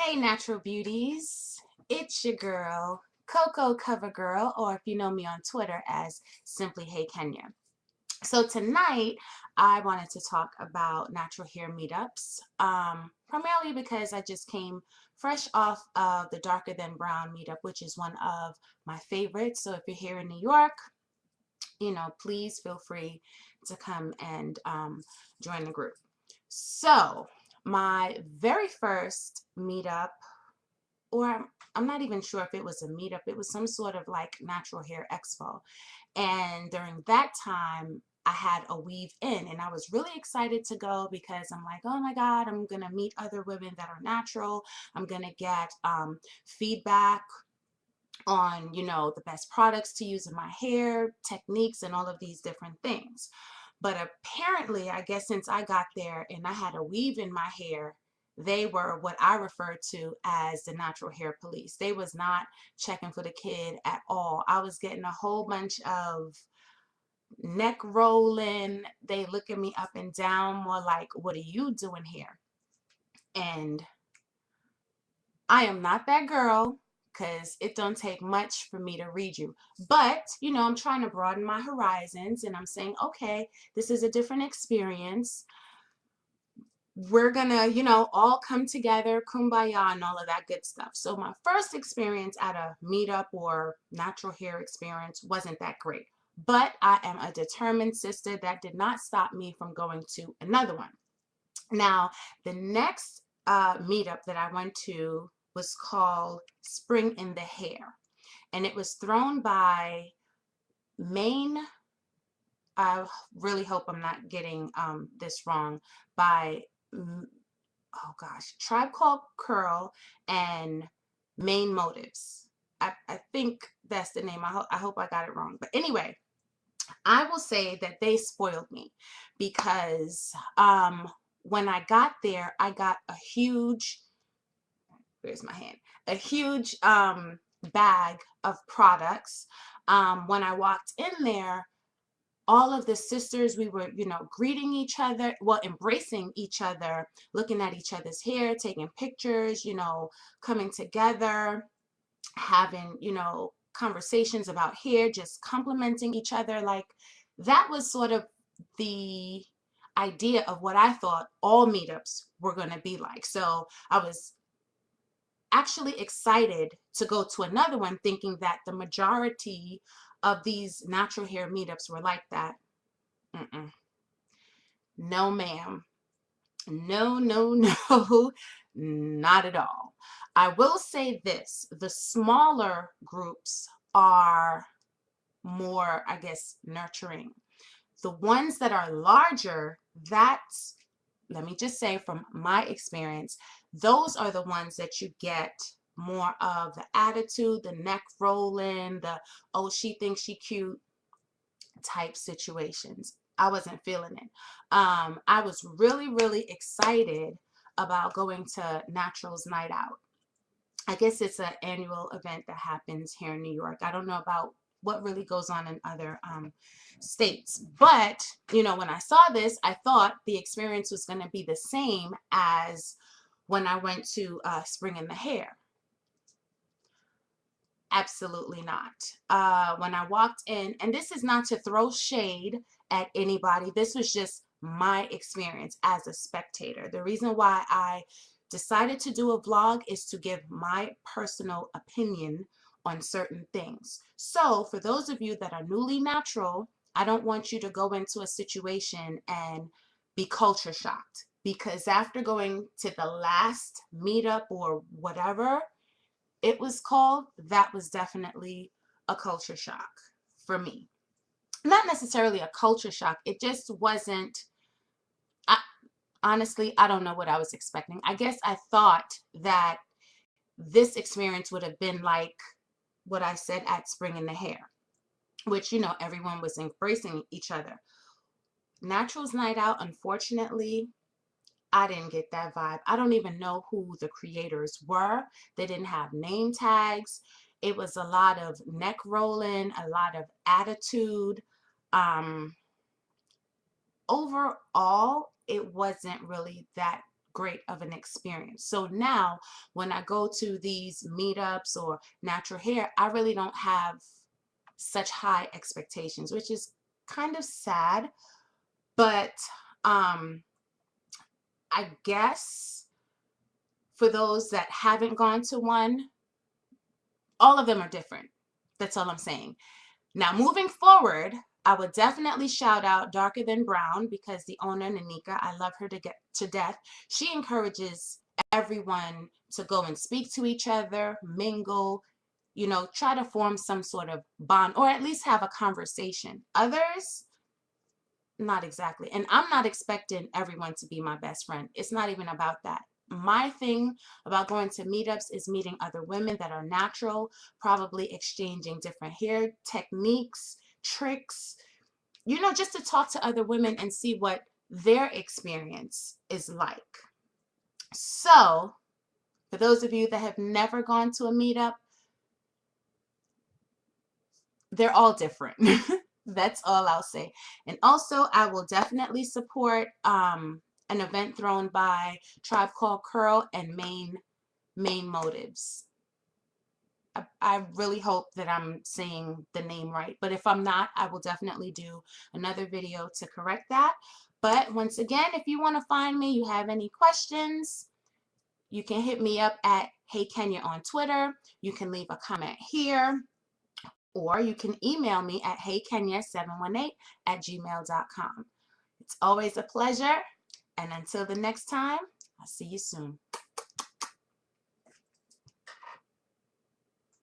Hey, natural beauties. It's your girl, Coco Cover Girl, or if you know me on Twitter as Simply Hey Kenya. So tonight, I wanted to talk about natural hair meetups, primarily because I just came fresh off of the Darker Than Brown meetup, which is one of my favorites. So if you're here in New York, please feel free to come and join the group. So my very first meetup, or I'm not even sure if it was a meetup, it was some sort of like natural hair expo. And during that time, I had a weave in and I was really excited to go because I'm like, oh my God, I'm going to meet other women that are natural. I'm going to get feedback on, the best products to use in my hair, techniques, and all of these different things. But apparently, I guess since I got there and I had a weave in my hair, they were what I refer to as the natural hair police. They was not checking for the kid at all. I was getting a whole bunch of neck rolling. They looking me up and down more like, what are you doing here? And I am not that girl because it don't take much for me to read you. But, I'm trying to broaden my horizons and I'm saying, okay, this is a different experience. We're gonna, all come together, kumbaya, and all of that good stuff. So my first experience at a meetup or natural hair experience wasn't that great. But I am a determined sister. That did not stop me from going to another one. Now, the next meetup that I went to was called Spring in the Hair, and it was thrown by Maine. I really hope I'm not getting this wrong. By oh gosh, Tribe Called Curl and Main Motives. I think that's the name. I hope I got it wrong. But anyway, I will say that they spoiled me because when I got there, I got a huge, where's my hand? A huge bag of products. When I walked in there, all of the sisters, we were, greeting each other, well, embracing each other, looking at each other's hair, taking pictures, coming together, having, conversations about hair, just complimenting each other. Like that was sort of the idea of what I thought all meetups were going to be like. So I was actually excited to go to another one thinking that the majority of these natural hair meetups were like that. Mm-mm. No, ma'am. No, no, no, not at all. I will say this, the smaller groups are more, I guess, nurturing. The ones that are larger, that's, let me just say from my experience, those are the ones that you get more of the attitude, the neck rolling, the, oh, she thinks she cute type situations. I wasn't feeling it. I was really, really excited about going to Naturals Night Out. I guess it's an annual event that happens here in New York. I don't know about what really goes on in other states. But, when I saw this, I thought the experience was going to be the same as when I went to Spring in the Hair. Absolutely not. When I walked in, and this is not to throw shade at anybody, this was just my experience as a spectator. The reason why I decided to do a vlog is to give my personal opinion on certain things. So for those of you that are newly natural, I don't want you to go into a situation and be culture shocked, because after going to the last meetup or whatever it was called, that was definitely a culture shock for me. Not necessarily a culture shock, it just wasn't, I, honestly, I don't know what I was expecting. I guess I thought that this experience would have been like what I said at Spring in the Hair, which, everyone was embracing each other. Naturals Night Out, unfortunately, I didn't get that vibe. I don't even know who the creators were. They didn't have name tags. It was a lot of neck rolling, a lot of attitude. Um, Overall, it wasn't really that great of an experience. So now when I go to these meetups or natural hair, I really don't have such high expectations, which is kind of sad. But I guess for those that haven't gone to one, all of them are different. That's all I'm saying. Now, moving forward, I would definitely shout out Darker Than Brown, because the owner, Nanika, I love her to death. She encourages everyone to go and speak to each other, mingle, you know, try to form some sort of bond, or at least have a conversation. Others, not exactly. And I'm not expecting everyone to be my best friend. It's not even about that. My thing about going to meetups is meeting other women that are natural, probably exchanging different hair techniques, tricks, you know, just to talk to other women and see what their experience is like. So, for those of you that have never gone to a meetup, they're all different. That's all I'll say. And also, I will definitely support an event thrown by Tribe Called Curl and Main Motives. I really hope that I'm saying the name right, but if I'm not, I will definitely do another video to correct that. But once again, if you want to find me, you have any questions, you can hit me up at Hey Kenya on Twitter. You can leave a comment here, or you can email me at heykenya718@gmail.com. It's always a pleasure, and until the next time, I'll see you soon.